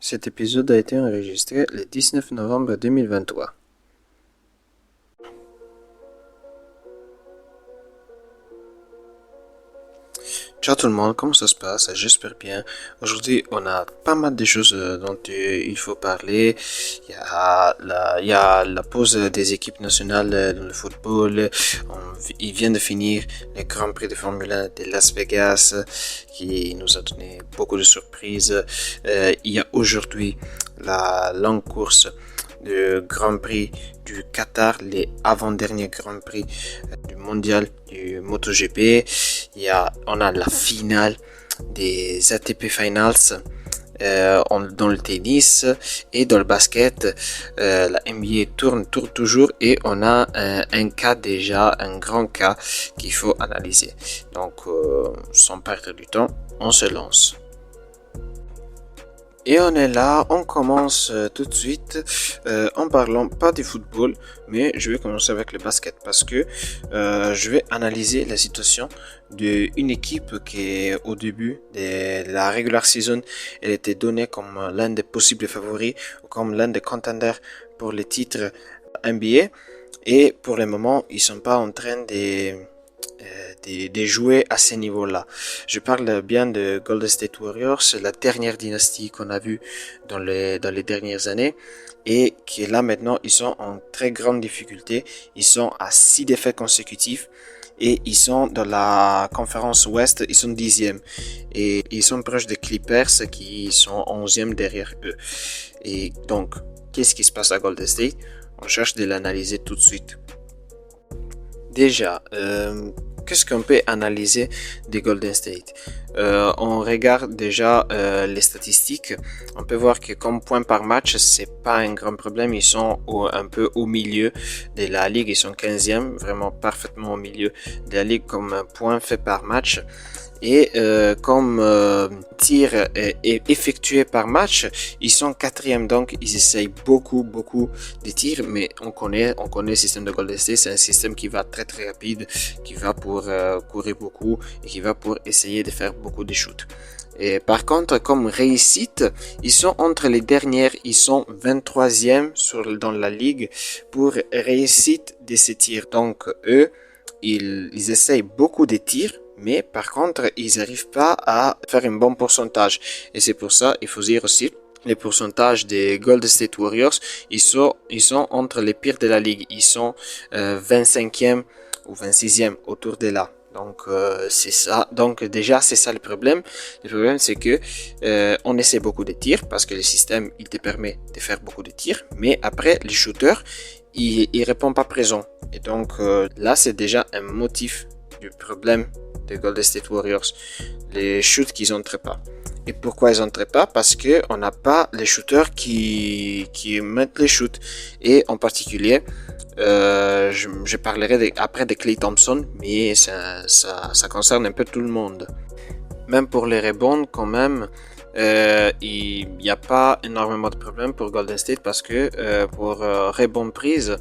Cet épisode a été enregistré le 19 novembre 2023. Ciao tout le monde, comment ça se passe? J'espère bien. Aujourd'hui, on a pas mal de choses dont il faut parler. Il y a la pause des équipes nationales dans le football. Il vient de finir le Grand Prix de Formule 1 de Las Vegas qui nous a donné beaucoup de surprises. Il y a aujourd'hui la longue course du Grand Prix du Qatar, les avant-derniers Grand Prix du mondial du MotoGP. On a la finale des ATP Finals dans le tennis et dans le basket. La NBA tourne toujours et on a un cas déjà, un grand cas qu'il faut analyser. Donc, sans perdre du temps, on se lance. Et on est là, on commence tout de suite en parlant pas du football, mais je vais commencer avec le basket parce que je vais analyser la situation d'une équipe qui au début de la regular season, elle était donnée comme l'un des possibles favoris, ou comme l'un des contenders pour le titre NBA. Et pour le moment, ils sont pas en train de jouer à ce niveau-là. Je parle bien de Golden State Warriors, la dernière dynastie qu'on a vue dans les dernières années et qui là maintenant ils sont en très grande difficulté. Ils sont à 6 défaites consécutives et ils sont dans la conférence Ouest, ils sont 10e et ils sont proches des Clippers qui sont 11e derrière eux. Et donc, qu'est-ce qui se passe à Golden State? On cherche de l'analyser tout de suite. Déjà, qu'est-ce qu'on peut analyser des Golden State? On regarde déjà les statistiques. On peut voir que comme points par match, c'est pas un grand problème. Ils sont un peu au milieu de la ligue. Ils sont 15e, vraiment parfaitement au milieu de la ligue comme points faits par match. Et comme tir effectué par match, ils sont 4e, donc ils essayent beaucoup de tirs, mais on connaît le système de Golden State, c'est un système qui va très rapide, qui va pour courir beaucoup et qui va pour essayer de faire beaucoup de shoots. Et par contre, comme réussite, ils sont entre les dernières, ils sont 23e dans la ligue pour réussite de ces tirs. Donc eux, ils essayent beaucoup de tirs, mais par contre, ils n'arrivent pas à faire un bon pourcentage. Et c'est pour ça, il faut dire aussi, les pourcentages des Golden State Warriors, ils sont entre les pires de la ligue. Ils sont 25e ou 26e autour de là. Donc c'est ça. Donc déjà c'est ça le problème. Le problème c'est que on essaie beaucoup de tirs parce que le système il te permet de faire beaucoup de tirs, mais après les shooters il répond pas présent. Et donc là c'est déjà un motif du problème des Golden State Warriors, les shoots qu'ils n'entrent pas. Et pourquoi ils n'entrent pas? Parce que on n'a pas les shooters qui mettent les shoots. Et en particulier, je parlerai après de Klay Thompson, mais ça concerne un peu tout le monde. Même pour les rebonds, quand même, il n'y a pas énormément de problèmes pour Golden State parce que pour rebond prise,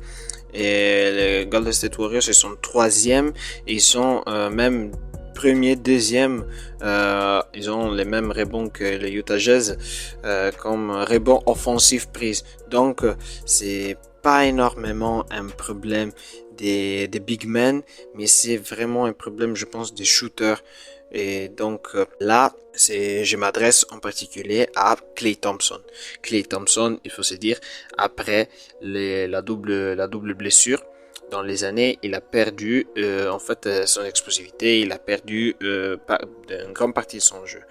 et les Golden State Warriors ils sont 3e et ils sont même premier, deuxième, ils ont les mêmes rebonds que les Utah Jazz comme rebond offensif prise. Donc c'est pas énormément un problème des big men, mais c'est vraiment un problème, je pense, des shooters. Et donc là, je m'adresse en particulier à Klay Thompson. Klay Thompson, il faut se dire, après la double blessure, dans les années, il a perdu en fait son explosivité, il a perdu une grande partie de son jeu.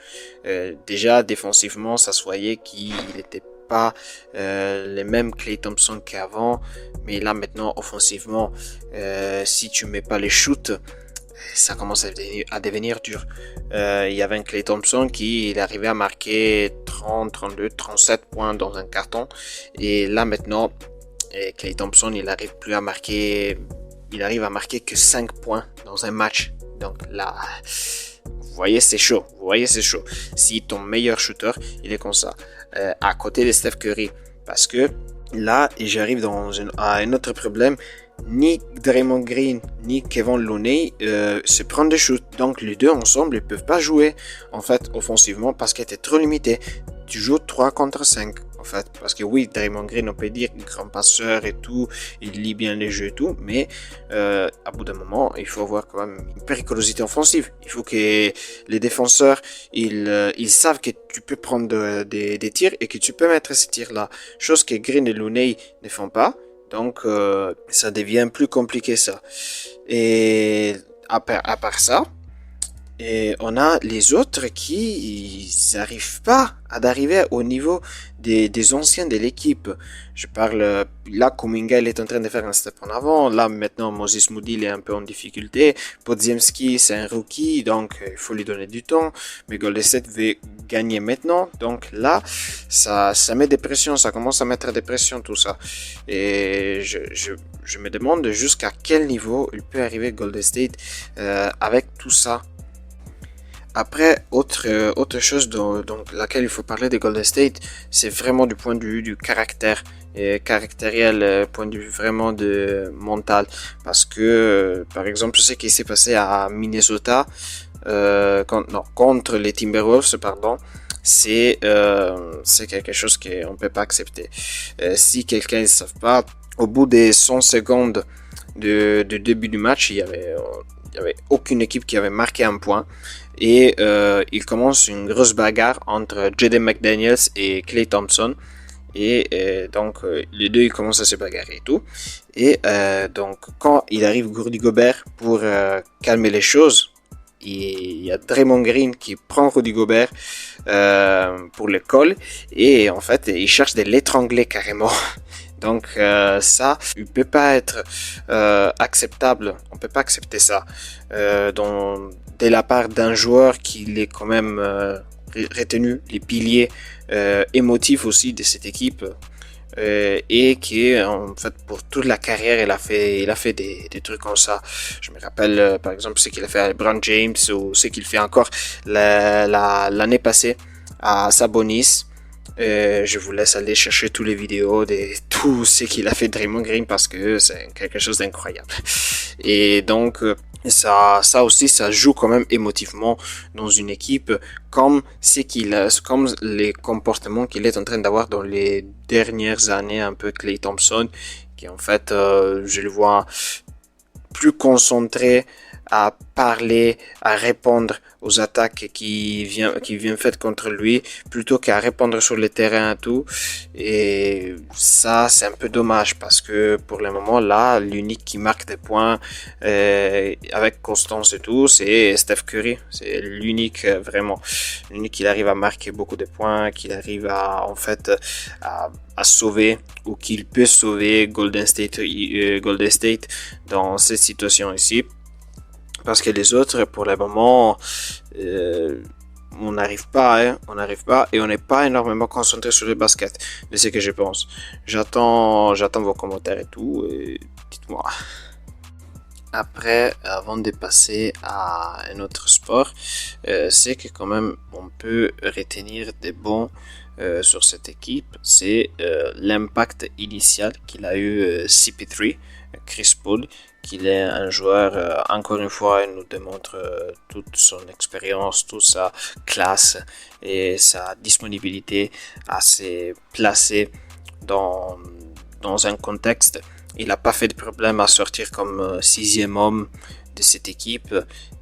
Déjà défensivement, ça se voyait qu'il n'était pas les mêmes Klay Thompson qu'avant, mais là maintenant offensivement, si tu mets pas les shoots, ça commence à devenir dur. Il y avait un Klay Thompson qui il arrivait à marquer 30, 32, 37 points dans un carton, et là maintenant Klay Thompson, il arrive à marquer que 5 points dans un match. Donc là, vous voyez, c'est chaud. Si ton meilleur shooter, il est comme ça, à côté de Steph Curry, parce que là, j'arrive à un autre problème ni Draymond Green ni Kevin Looney se prennent des shoots. Donc les deux ensemble, ils peuvent pas jouer en fait offensivement parce qu'ils étaient trop limités. Tu joues 3 contre 5 en fait, parce que oui, Draymond Green, on peut dire grand passeur et tout, il lit bien les jeux et tout, mais à bout d'un moment, il faut avoir quand même une périculosité offensive. Il faut que les défenseurs, ils savent que tu peux prendre des tirs et que tu peux mettre ces tirs-là, chose que Green et Looney ne font pas. Donc, ça devient plus compliqué ça. Et à part ça, et on a les autres qui n'arrivent pas à d'arriver au niveau des anciens de l'équipe. Je parle là, Kuminga il est en train de faire un step en avant. Là maintenant Moses Moody il est un peu en difficulté. Podziemski c'est un rookie donc il faut lui donner du temps. Mais Golden State veut gagner maintenant. Donc là ça met des pressions, ça commence à mettre des pressions tout ça. Et je me demande jusqu'à quel niveau il peut arriver Golden State avec tout ça. Après, autre chose dont laquelle il faut parler de Golden State, c'est vraiment du point de vue du caractère et caractériel, point de vue vraiment de mental. Parce que, par exemple, ce qui s'est passé à Minnesota contre les Timberwolves, pardon, c'est quelque chose qu'on peut pas accepter. Si quelqu'un ne savent pas, au bout des 100 secondes de début du match, il y avait aucune équipe qui avait marqué un point. Et il commence une grosse bagarre entre Jaden McDaniels et Klay Thompson. Et donc les deux ils commencent à se bagarrer et tout. Et donc quand il arrive Rudy Gobert pour calmer les choses, il y a Draymond Green qui prend Rudy Gobert pour le call. Et en fait il cherche de l'étrangler carrément. Donc ça, il peut pas être acceptable. On peut pas accepter ça de la part d'un joueur qui est quand même retenu les piliers émotifs aussi de cette équipe et qui en fait pour toute la carrière il a fait des trucs comme ça. Je me rappelle par exemple ce qu'il a fait à LeBron James ou ce qu'il fait encore l'année passée à Sabonis. Je vous laisse aller chercher toutes les vidéos de tout ce qu'il a fait Draymond Green parce que c'est quelque chose d'incroyable. Et donc ça aussi ça joue quand même émotivement dans une équipe comme comme les comportements qu'il est en train d'avoir dans les dernières années un peu Klay Thompson qui en fait je le vois plus concentré à parler, à répondre aux attaques qui viennent faites contre lui, plutôt qu'à répondre sur le terrain et tout. Et ça, c'est un peu dommage parce que pour le moment là, l'unique qui marque des points avec constance et tout, c'est Steph Curry. C'est l'unique vraiment, l'unique qui arrive à marquer beaucoup de points, qu'il arrive à en fait à sauver ou qu'il peut sauver Golden State dans cette situation ici. Parce que les autres, pour le moment, on n'arrive pas et on n'est pas énormément concentré sur le basket, de ce que je pense. J'attends vos commentaires et tout, et dites-moi. Après, avant de passer à un autre sport, c'est que quand même on peut retenir des bons sur cette équipe, c'est l'impact initial qu'il a eu CP3, Chris Paul, qu'il est un joueur, encore une fois, il nous démontre toute son expérience, toute sa classe et sa disponibilité à se placer dans un contexte. Il n'a pas fait de problème à sortir comme sixième homme de cette équipe.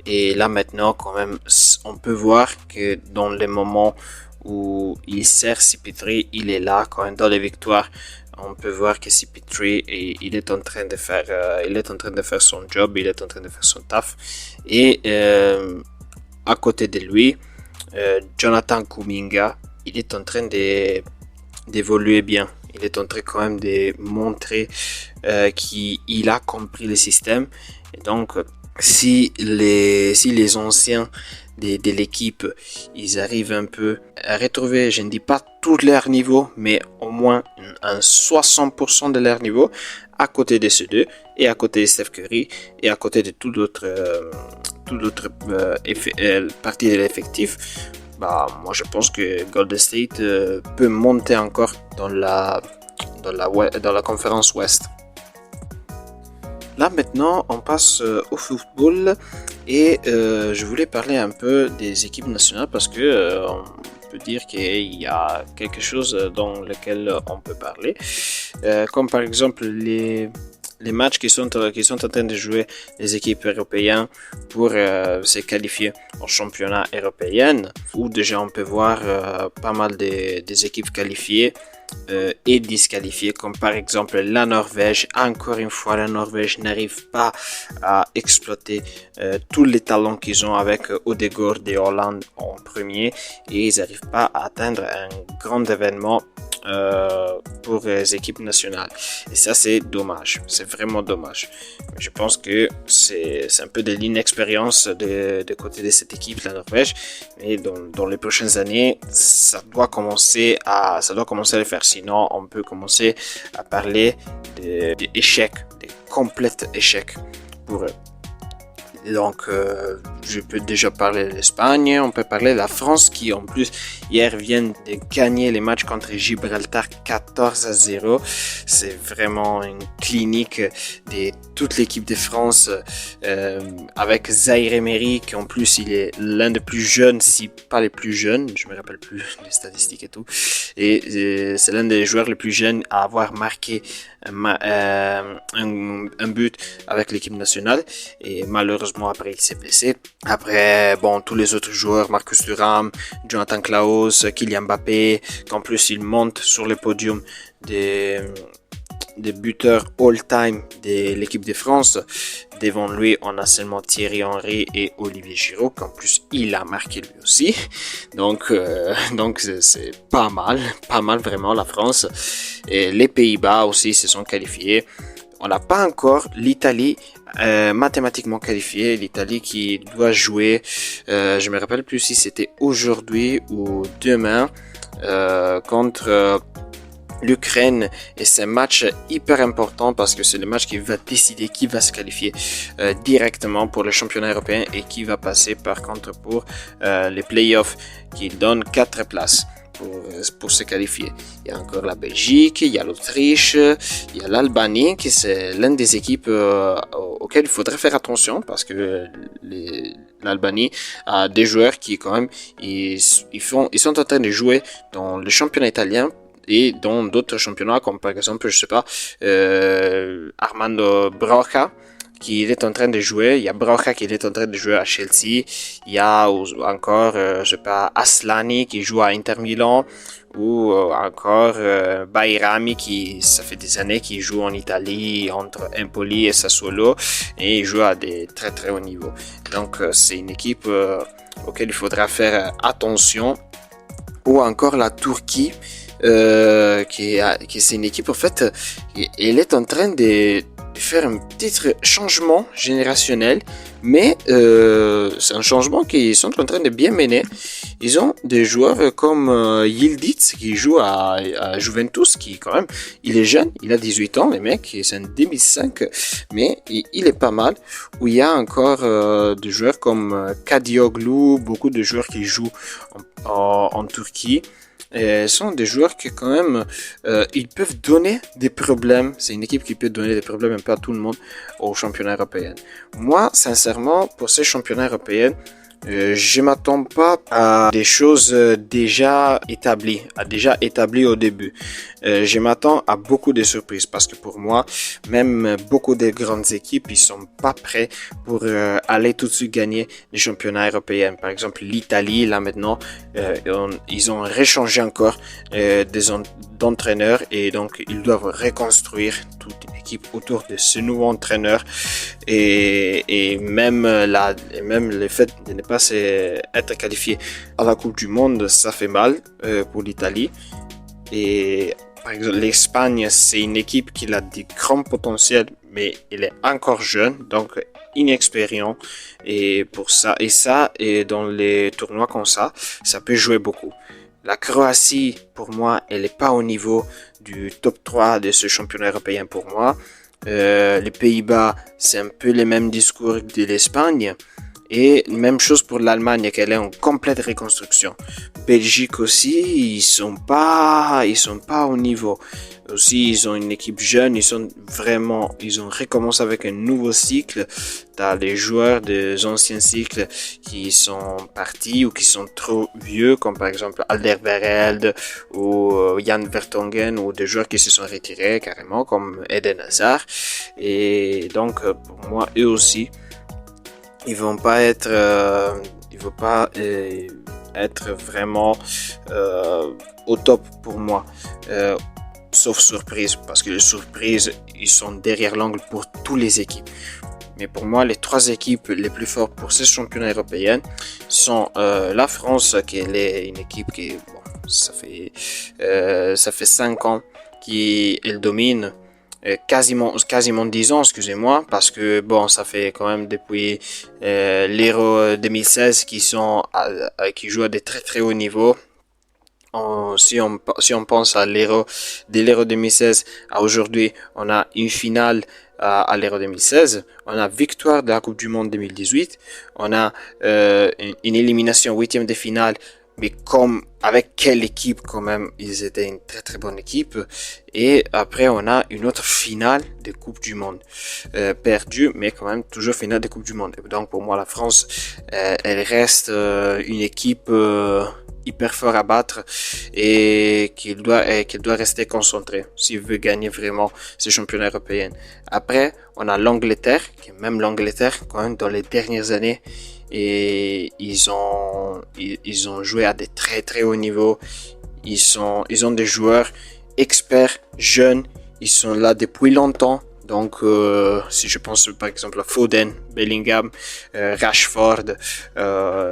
Et là maintenant, quand même, on peut voir que dans les moments où il sert CP3, il est là quand même dans les victoires. On peut voir que CP3 il est en train de faire son job, il est en train de faire son taf. Et à côté de lui, Jonathan Kuminga, il est en train d'évoluer bien. Il est en train quand même de montrer qu'il a compris le système. Et donc, si les anciens de l'équipe, ils arrivent un peu à retrouver, je ne dis pas tout leur niveau, mais au moins un 60% de leur niveau à côté de ceux deux et à côté de Steph Curry et à côté de tout d'autres parties de l'effectif. Bah, moi je pense que Golden State peut monter encore dans la conférence Ouest. Là maintenant, on passe au football et je voulais parler un peu des équipes nationales parce que on peut dire qu'il y a quelque chose dans lequel on peut parler, comme par exemple les matchs qui sont en train de jouer les équipes européennes pour se qualifier au championnat européen, où déjà on peut voir pas mal des équipes qualifiées et disqualifiées, comme par exemple la Norvège. Encore une fois, la Norvège n'arrive pas à exploiter tous les talents qu'ils ont avec Odegaard et Hollande en premier, et ils n'arrivent pas à atteindre un grand événement pour les équipes nationales. Et ça, c'est dommage. C'est vraiment dommage. Je pense que c'est un peu de l'inexpérience de côté de cette équipe, la Norvège. Et dans les prochaines années, ça doit commencer à le faire. Sinon, on peut commencer à parler d'échecs, des complets échecs pour eux. Donc, je peux déjà parler de l'Espagne, on peut parler de la France qui, en plus, hier vient de gagner les matchs contre Gibraltar 14-0. C'est vraiment une clinique de toute l'équipe de France avec Zaïre Emery, qui en plus, il est l'un des plus jeunes, si pas les plus jeunes, je me rappelle plus les statistiques et tout. Et c'est l'un des joueurs les plus jeunes à avoir marqué un but avec l'équipe nationale, et malheureusement après il s'est blessé. Après, bon, tous les autres joueurs, Marcus Thuram, Jonathan Klaus, Kylian Mbappé, qu'en plus il monte sur le podium des buteurs all-time de l'équipe de France. Devant lui, on a seulement Thierry Henry et Olivier Giroud, qu'en plus il a marqué lui aussi. Donc c'est pas mal vraiment la France. Et les Pays-Bas aussi se sont qualifiés. On n'a pas encore l'Italie mathématiquement qualifiée. L'Italie qui doit jouer, je me rappelle plus si c'était aujourd'hui ou demain, contre l'Ukraine, et c'est un match hyper important parce que c'est le match qui va décider qui va se qualifier directement pour le championnat européen et qui va passer par contre pour les playoffs qui donnent 4 places pour se qualifier. Il y a encore la Belgique, il y a l'Autriche, il y a l'Albanie qui c'est l'une des équipes auxquelles il faudrait faire attention parce que l'Albanie a des joueurs qui quand même ils sont en train de jouer dans le championnat italien et dans d'autres championnats comme par exemple, je sais pas, Armando Broja qui est en train de jouer. Il y a Broja qui est en train de jouer à Chelsea. Il y a encore, je sais pas, Aslani qui joue à Inter Milan, ou encore Bayrami qui, ça fait des années qu'il joue en Italie entre Empoli et Sassuolo, et il joue à des très très hauts niveaux. Donc c'est une équipe auquel il faudra faire attention. Ou encore la Turquie, qui c'est une équipe en fait, elle est en train de faire un petit changement générationnel, mais c'est un changement qu'ils sont en train de bien mener. Ils ont des joueurs comme Yildiz qui joue à Juventus, qui quand même, il est jeune, il a 18 ans, le mec, c'est un 2005, mais il est pas mal. Où il y a encore des joueurs comme Kadioglu, beaucoup de joueurs qui jouent en Turquie. Et sont des joueurs qui quand même ils peuvent donner des problèmes. C'est une équipe qui peut donner des problèmes un peu à tout le monde au championnat européen. Moi, sincèrement, pour ces championnats européens, je m'attends pas à des choses déjà établies au début. Je m'attends à beaucoup de surprises parce que pour moi, même beaucoup de grandes équipes, ils sont pas prêts pour aller tout de suite gagner les championnats européens. Par exemple, l'Italie, là maintenant, ils ont réchangé encore d'entraîneurs, et donc ils doivent reconstruire toute une équipe autour de ce nouveau entraîneur, et même le fait de ne pas être qualifié à la Coupe du Monde, ça fait mal pour l'Italie. Et par exemple, l'Espagne, c'est une équipe qui a des grands potentiels, mais elle est encore jeune, donc inexpériente, et dans les tournois comme ça peut jouer beaucoup. La Croatie, pour moi, elle n'est pas au niveau du top 3 de ce championnat européen pour moi. Les Pays-Bas, c'est un peu le même discours de l'Espagne. Et même chose pour l'Allemagne, qu'elle est en complète reconstruction. Belgique aussi, ils sont pas au niveau. Aussi, ils ont une équipe jeune, ils ont recommencé avec un nouveau cycle. T'as les joueurs des anciens cycles qui sont partis ou qui sont trop vieux, comme par exemple Alderweireld ou Jan Vertonghen, ou des joueurs qui se sont retirés carrément, comme Eden Hazard. Et donc, pour moi, eux aussi, ils vont pas être, être vraiment au top pour moi. Sauf surprise, parce que les surprises, ils sont derrière l'angle pour toutes les équipes. Mais pour moi, les 3 équipes les plus fortes pour ces championnats européens sont la France, qui est une équipe qui, bon, ça fait 5 ans qu'elle domine, quasiment 10 ans, excusez-moi, parce que bon, ça fait quand même depuis l'Euro 2016 qui jouent à des très très hauts niveaux. Si on pense à l'Euro 2016 à aujourd'hui, on a une finale à l'Euro 2016, on a victoire de la Coupe du Monde 2018, on a une élimination 8e de finale, mais avec quelle équipe quand même, ils étaient une très très bonne équipe. Et après on a une autre finale de Coupe du Monde, perdue, mais quand même toujours finale de Coupe du Monde. Et donc pour moi la France, elle reste une équipe hyper fort à battre, et qu'il doit rester concentré s'il veut gagner vraiment ces championnats européens. Après, on a l'Angleterre, même l'Angleterre, quand même, dans les dernières années, et ils ont joué à des très très hauts niveaux. Ils ont des joueurs experts, jeunes, ils sont là depuis longtemps. Donc, si je pense par exemple à Foden, Bellingham, Rashford,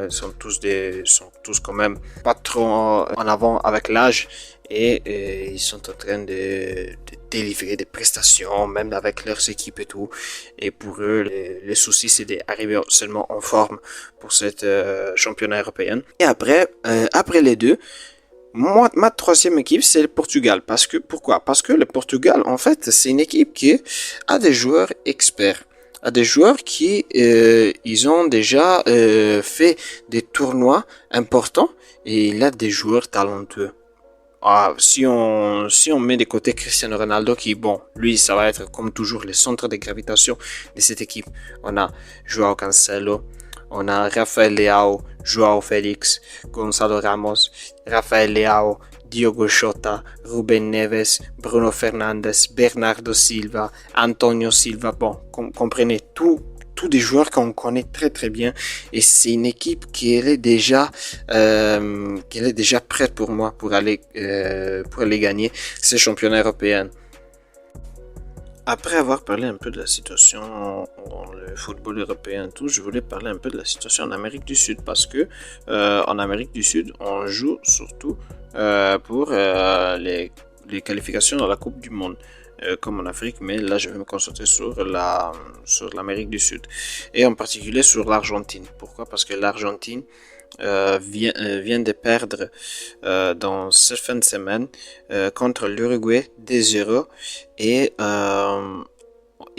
sont tous quand même pas trop en avant avec l'âge, et ils sont en train de délivrer des prestations, même avec leurs équipes et tout. Et pour eux, le souci c'est d'arriver seulement en forme pour cette championnat européen. Et après les deux, ma 3e équipe, c'est le Portugal. Pourquoi? Parce que le Portugal, en fait, c'est une équipe qui a des joueurs experts, a des joueurs qui, ils ont déjà fait des tournois importants, et il a des joueurs talentueux. Si on met de côté Cristiano Ronaldo, qui, bon, lui, ça va être comme toujours le centre de gravitation de cette équipe. On a Joao Cancelo, on a Rafael Leao, Joao Félix, Gonzalo Ramos, Rafael Leao, Diogo Jota, Ruben Neves, Bruno Fernandes, Bernardo Silva, Antonio Silva. Bon, comprenez, tous des joueurs qu'on connaît très très bien, et c'est une équipe qui est déjà prête pour moi pour aller gagner ces championnats européens. Après avoir parlé un peu de la situation dans le football européen, je voulais parler un peu de la situation en Amérique du Sud, parce que en Amérique du Sud, on joue surtout pour les qualifications dans la Coupe du Monde, comme en Afrique, mais là je vais me concentrer sur l'Amérique du Sud, et en particulier sur l'Argentine. Pourquoi? Parce que l'Argentine vient de perdre dans cette fin de semaine contre l'Uruguay 2-0, et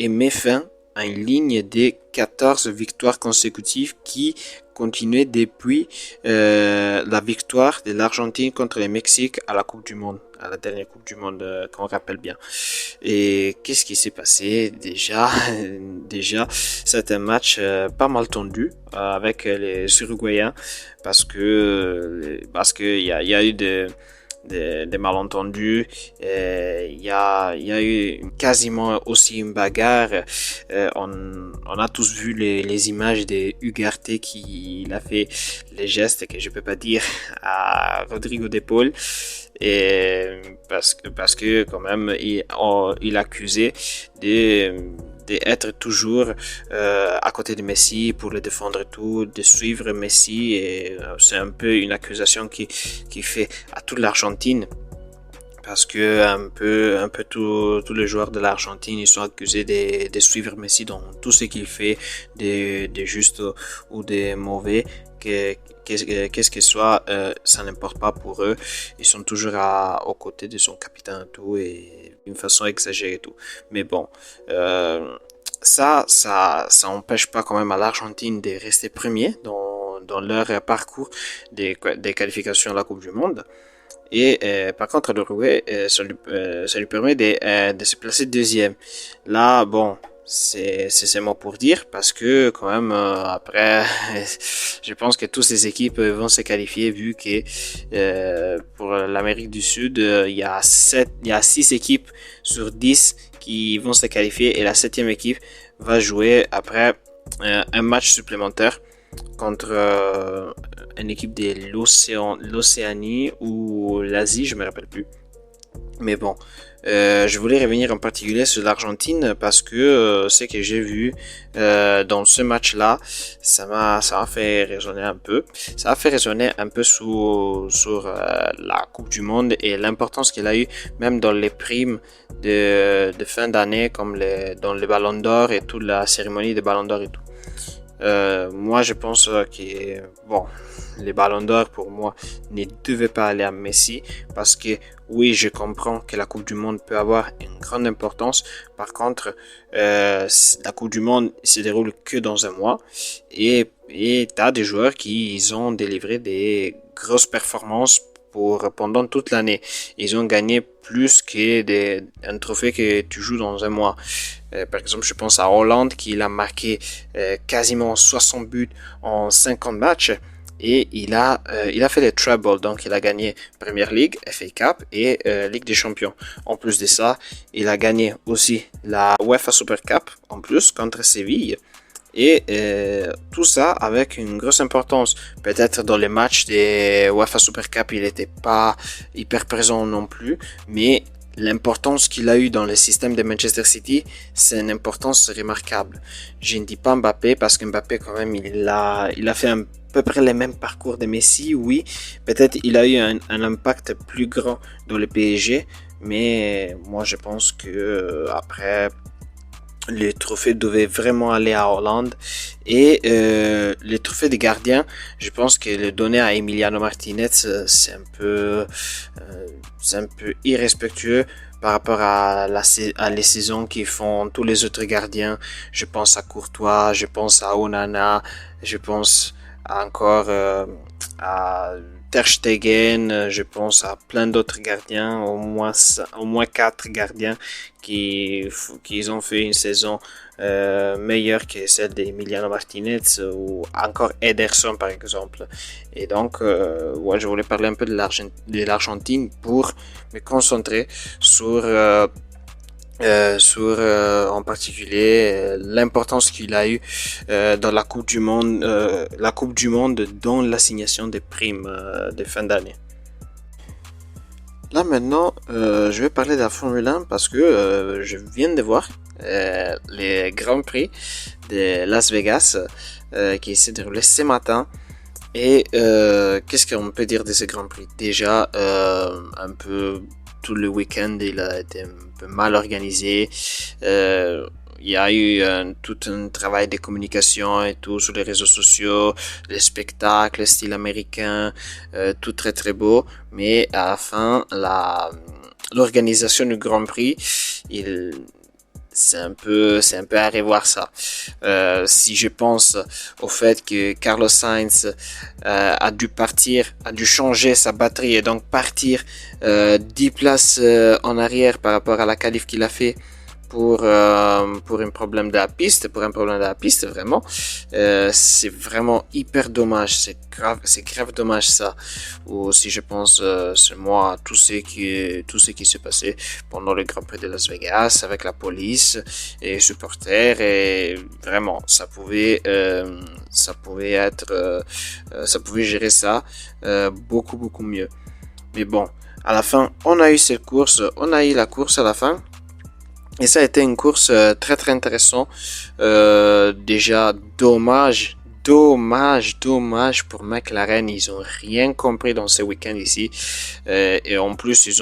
met fin à une ligne de 14 victoires consécutives qui continuait depuis la victoire de l'Argentine contre le Mexique à la Coupe du Monde, à la dernière Coupe du Monde, qu'on rappelle bien. Et qu'est-ce qui s'est passé déjà? C'est un match pas mal tendu avec les Uruguayens, parce que il y a eu des malentendus. Il y a eu quasiment aussi une bagarre. On a tous vu les images de Ugarte qui a fait les gestes que je peux pas dire à Rodrigo de Paul, et parce que quand même il accusait d'être toujours à côté de Messi pour le défendre et tout, de suivre Messi, et c'est un peu une accusation qui fait à toute l'Argentine, parce que un peu tous les joueurs de l'Argentine, ils sont accusés de suivre Messi dans tout ce qu'il fait, de juste ou de mauvais, qu'est-ce que soit, ça n'importe pas pour eux. Ils sont toujours aux côtés de son capitaine et tout, et d'une façon exagérée et tout. Mais bon, ça empêche pas quand même à l'Argentine de rester premier dans leur parcours des qualifications à la Coupe du Monde. Et par contre, l'Uruguay, ça lui permet de se placer deuxième. Là, bon, c'est moi pour dire parce que quand même après, je pense que toutes ces équipes vont se qualifier vu que pour l'Amérique du Sud, il y a 6 équipes sur 10 qui vont se qualifier et la septième équipe va jouer après un match supplémentaire contre une équipe de l'Océanie ou l'Asie, je me rappelle plus. Mais bon, je voulais revenir en particulier sur l'Argentine parce que ce que j'ai vu dans ce match-là, ça m'a fait raisonner un peu. Ça a fait raisonner un peu sur la Coupe du Monde et l'importance qu'elle a eu même dans les primes de fin d'année comme dans les Ballons d'Or et toute la cérémonie des Ballons d'Or et tout. Moi, je pense que bon, les Ballons d'Or pour moi ne devaient pas aller à Messi parce que oui, je comprends que la Coupe du Monde peut avoir une grande importance. Par contre, la Coupe du Monde se déroule que dans un mois et t'as des joueurs qui ils ont délivré des grosses performances pendant toute l'année. Ils ont gagné plus un trophée que tu joues dans un mois. Par exemple, je pense à Hollande qui a marqué quasiment 60 buts en 50 matchs et il a fait les trebles, donc il a gagné Premier League, FA Cup et Ligue des Champions. En plus de ça, il a gagné aussi la UEFA Super Cup en plus contre Séville. Et tout ça avec une grosse importance. Peut-être dans les matchs des UEFA Super Cup, il n'était pas hyper présent non plus, mais l'importance qu'il a eu dans le système de Manchester City, c'est une importance remarquable. Je ne dis pas Mbappé parce que Mbappé quand même, il a fait à peu près les mêmes parcours de Messi, oui. Peut-être il a eu un impact plus grand dans le PSG, mais moi je pense que après le trophée devait vraiment aller à Hollande et le trophée des gardiens, je pense que le donner à Emiliano Martinez, c'est un peu irrespectueux par rapport à les saisons qu'ils font tous les autres gardiens. Je pense à Courtois, je pense à Onana, je pense encore à Ter Stegen, je pense à plein d'autres gardiens, au moins 4 gardiens qui ont fait une saison meilleure que celle d'Emiliano Martinez ou encore Ederson par exemple. Et donc, ouais, je voulais parler un peu de l'Argentine pour me concentrer sur en particulier l'importance qu'il a eu dans la Coupe du Monde dans l'assignation des primes de fin d'année. Là maintenant, je vais parler de la Formule 1 parce que je viens de voir les Grands Prix de Las Vegas qui s'est déroulé ce matin. Et qu'est-ce qu'on peut dire de ces Grands Prix? Déjà, un peu tout le week-end, il a été un peu mal organisé. Il y a eu tout un travail de communication et tout sur les réseaux sociaux, les spectacles, style américain, tout très très beau. Mais à la fin, l'organisation du Grand Prix, c'est un peu à revoir ça. Si je pense au fait que Carlos Sainz a dû changer sa batterie et donc partir 10 places en arrière par rapport à la qualif qu'il a fait pour un problème de la piste, vraiment, c'est vraiment hyper dommage, c'est grave dommage ça. Ou si je pense c'est moi tout ce qui s'est passé pendant le Grand Prix de Las Vegas avec la police et les supporters, et vraiment ça pouvait gérer ça beaucoup mieux. Mais bon, à la fin, on a eu la course à la fin. Et ça a été une course très très intéressante. Déjà, dommage pour McLaren, ils ont rien compris dans ce week-end ici. Et en plus,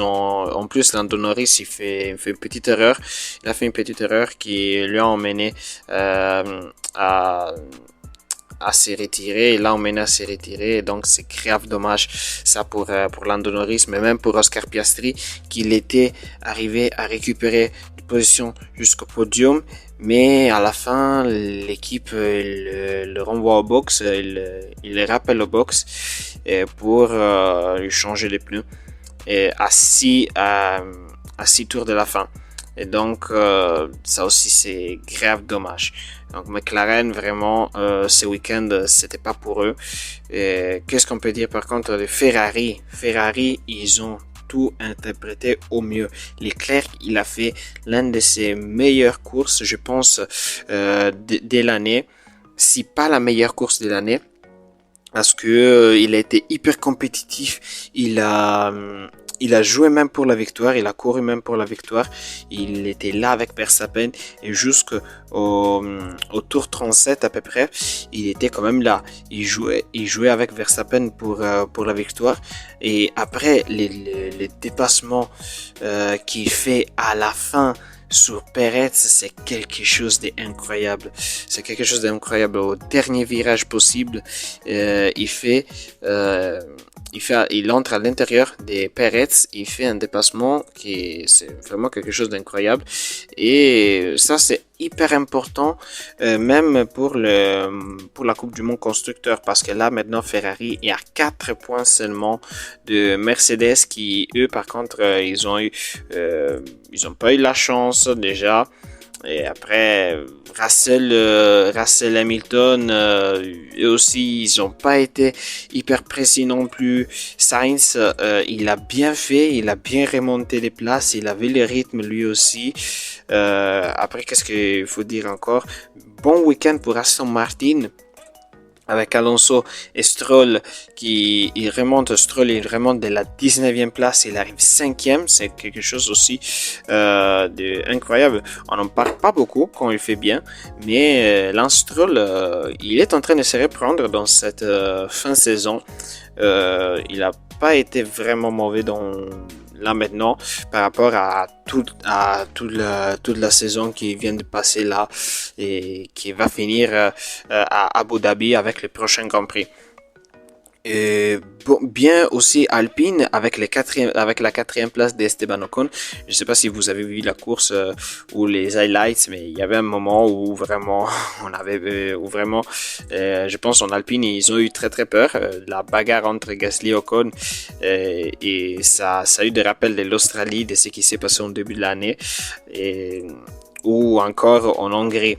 Lando Norris, il fait une petite erreur. Il a fait une petite erreur qui lui a emmené à à se retirer. Là, on mène à se retirer. Donc, c'est grave dommage ça pour Lando Norris, mais même pour Oscar Piastri, qu'il était arrivé à récupérer une position jusqu'au podium. Mais à la fin, l'équipe le renvoie au box, il le rappelle au box pour lui changer les pneus et à 6 tours de la fin. Et donc, ça aussi, c'est grave dommage. Donc, McLaren, vraiment, ce week-end, c'était pas pour eux. Qu'est-ce qu'on peut dire par contre de Ferrari? Ferrari, ils ont tout interprété au mieux. Leclerc, il a fait l'une de ses meilleures courses, je pense, de l'année. Si pas la meilleure course de l'année. Parce que il a été hyper compétitif. Il a joué même pour la victoire, il a couru même pour la victoire. Il était là avec Verstappen et jusqu'au au tour 37 à peu près, il était quand même là. Il jouait avec Verstappen pour la victoire. Et après les dépassements qu'il fait à la fin sur Perez, c'est quelque chose d'incroyable. C'est quelque chose d'incroyable. Au dernier virage possible, il entre à l'intérieur des Perez, il fait un dépassement c'est vraiment quelque chose d'incroyable. Et ça, c'est hyper important, même pour la Coupe du Monde constructeur, parce que là, maintenant, Ferrari est à 4 points seulement de Mercedes, qui, eux, par contre, ils ont pas eu la chance, déjà. Et après, Russell Hamilton, eux aussi, ils n'ont pas été hyper précis non plus. Sainz, il a bien fait, il a bien remonté les places, il avait le rythme lui aussi. Après, qu'est-ce qu'il faut dire encore? Bon week-end pour Aston Martin. Avec Alonso et Stroll il remonte de la 19e place, il arrive 5e, c'est quelque chose aussi incroyable. On n'en parle pas beaucoup quand il fait bien, mais Lance Stroll, il est en train de se reprendre dans cette fin de saison. Il n'a pas été vraiment mauvais là maintenant par rapport à toute la saison qui vient de passer là et qui va finir à Abu Dhabi avec le prochain Grand Prix. Et bien aussi Alpine avec la 4e place d'Esteban Ocon. Je sais pas si vous avez vu la course ou les highlights, mais il y avait un moment où vraiment je pense en Alpine ils ont eu très très peur. La bagarre entre Gasly et Ocon et ça a eu des rappels de l'Australie, de ce qui s'est passé au début de l'année ou encore en Hongrie.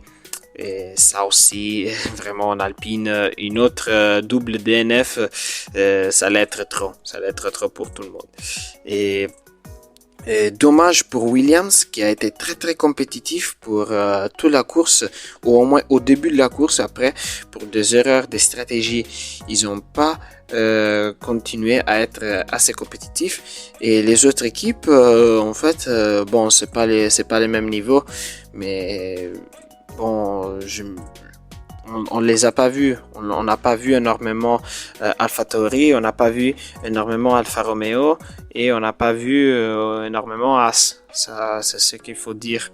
Et ça aussi, vraiment en Alpine, une autre double DNF, ça allait être trop pour tout le monde. Et dommage pour Williams qui a été très très compétitif pour toute la course, ou au moins au début de la course. Après, pour des erreurs de stratégie, ils n'ont pas continué à être assez compétitifs. Et les autres équipes, en fait, bon, c'est pas les mêmes niveaux, mais bon, on les a pas vus. On n'a pas vu énormément AlphaTauri, on n'a pas vu énormément Alfa Romeo et on n'a pas vu énormément As. Ça, c'est ce qu'il faut dire.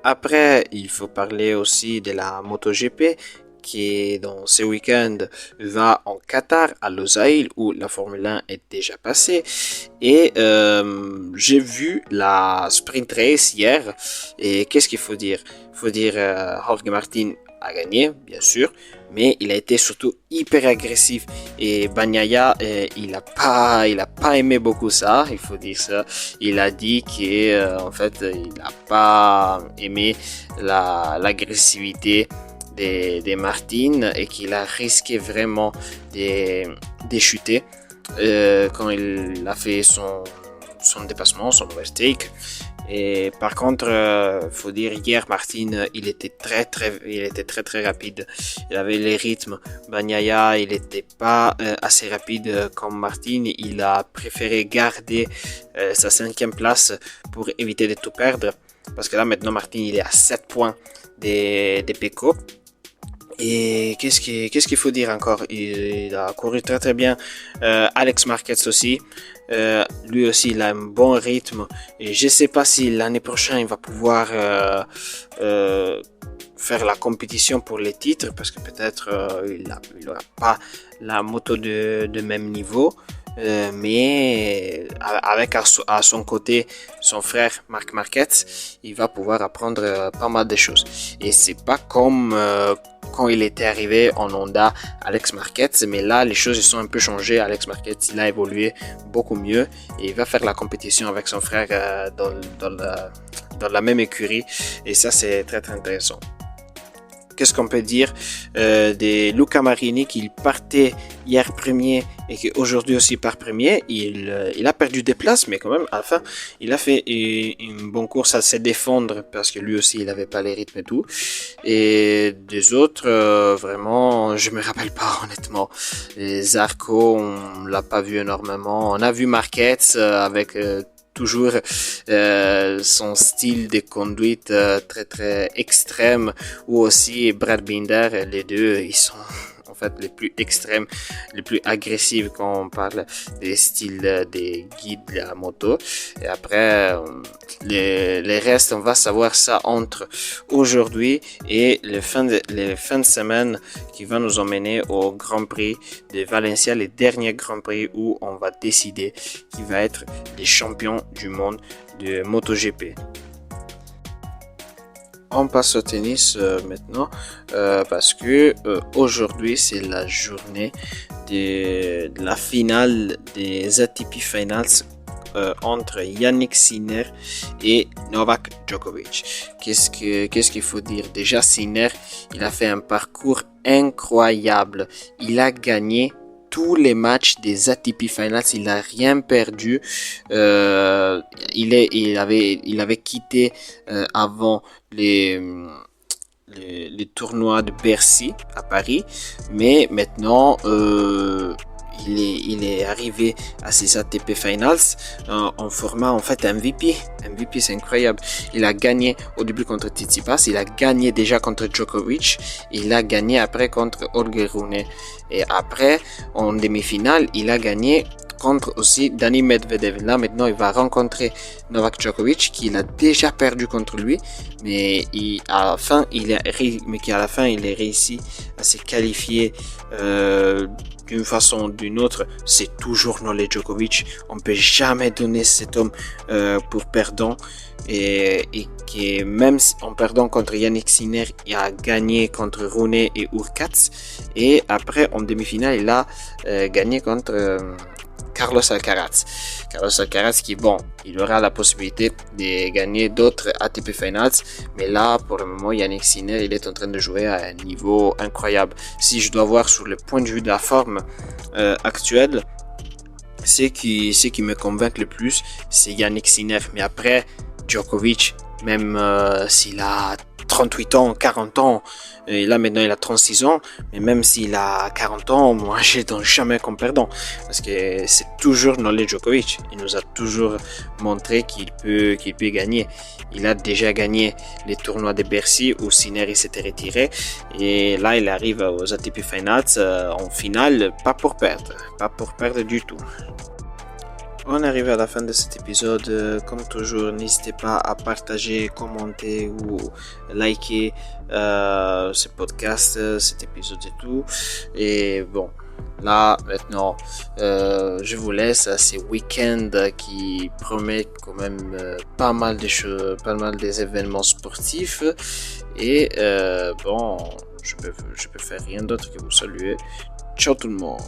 Après, il faut parler aussi de la MotoGP qui dans ce week-end va en Qatar à Losail où la Formule 1 est déjà passée. Et j'ai vu la sprint race hier et qu'est-ce qu'il faut dire? Il faut dire Jorge Martin a gagné bien sûr, mais il a été surtout hyper agressif et Bagnaia il a pas aimé beaucoup ça, il faut dire ça. Il a dit qu'en fait il n'a pas aimé l'agressivité des Martin et qu'il a risqué vraiment de chuter quand il a fait son dépassement, son overtake. Et par contre, faut dire hier Martin, il était très très rapide. Il avait les rythmes. Bagnaia, il était pas assez rapide comme Martin. Il a préféré garder sa 5e place pour éviter de tout perdre. Parce que là maintenant Martin, il est à 7 points des Pecco. Et qu'est-ce qu'il faut dire encore? Il a couru très très bien. Alex Marquez aussi. Lui aussi il a un bon rythme et je sais pas si l'année prochaine il va pouvoir faire la compétition pour les titres parce que peut-être il n'aura pas la moto de même niveau. Mais avec à son côté son frère Marc Marquez, il va pouvoir apprendre pas mal de choses. Et c'est pas comme quand il était arrivé en Honda, Alex Marquez, mais là les choses sont un peu changées. Alex Marquez, il a évolué beaucoup mieux et il va faire la compétition avec son frère dans la même écurie, et ça c'est très très intéressant. Qu'est-ce qu'on peut dire de Luca Marini qui partait hier premier et qui aujourd'hui aussi part premier. Il a perdu des places, mais quand même à la fin il a fait une bonne course à se défendre parce que lui aussi il n'avait pas les rythmes et tout. Et des autres vraiment je me rappelle pas honnêtement. Les Zarco on l'a pas vu énormément. On a vu Marquez avec toujours son style de conduite très très extrême, ou aussi Brad Binder. Les deux ils sont en fait les plus extrêmes, les plus agressifs quand on parle des styles des guides de la moto. Et après les restes on va savoir ça entre aujourd'hui et les fins de semaine qui va nous emmener au Grand Prix de Valencia, les derniers Grand Prix où on va décider qui va être les champions du monde de MotoGP. On passe au tennis maintenant parce que aujourd'hui c'est la journée de la finale des ATP Finals entre Jannik Sinner et Novak Djokovic. Qu'est-ce qu'il faut dire? Déjà, Sinner, il a fait un parcours incroyable. Il a gagné tous les matchs des ATP Finals, il n'a rien perdu. Il avait quitté avant les tournois de Bercy à Paris, mais maintenant il est arrivé à ces ATP Finals en format en fait MVP. MVP, c'est incroyable. Il a gagné au début contre Tsitsipas, il a gagné déjà contre Djokovic, il a gagné après contre Holger Rune, et après en demi-finale il a gagné contre aussi Dani Medvedev. Là maintenant il va rencontrer Novak Djokovic qui a déjà perdu contre lui, mais à la fin il a réussi à se qualifier d'une façon ou d'une autre. C'est toujours Novak Djokovic, on peut jamais donner cet homme pour perdant, et qui même en perdant contre Jannik Sinner il a gagné contre Rune et Hurkacz, et après en demi-finale il a gagné contre Carlos Alcaraz. Carlos Alcaraz qui, bon, il aura la possibilité de gagner d'autres ATP Finals, mais là, pour le moment, Jannik Sinner, il est en train de jouer à un niveau incroyable. Si je dois voir sur le point de vue de la forme actuelle, ce qui me convainc le plus, c'est Jannik Sinner. Mais après, Djokovic, même s'il a 38 ans, 40 ans, et là maintenant il a 36 ans, mais même s'il a 40 ans, moi je ne donne jamais comme perdant, parce que c'est toujours Novak Djokovic. Il nous a toujours montré qu'il peut gagner. Il a déjà gagné les tournois de Bercy où Sinner il s'était retiré, et là il arrive aux ATP Finals en finale, pas pour perdre du tout. On est arrivé à la fin de cet épisode. Comme toujours, n'hésitez pas à partager, commenter ou liker ce podcast, cet épisode et tout. Et bon, là maintenant, je vous laisse à ces week-ends qui promettent quand même pas mal de choses, pas mal des événements sportifs. Et bon, je peux faire rien d'autre que vous saluer. Ciao tout le monde.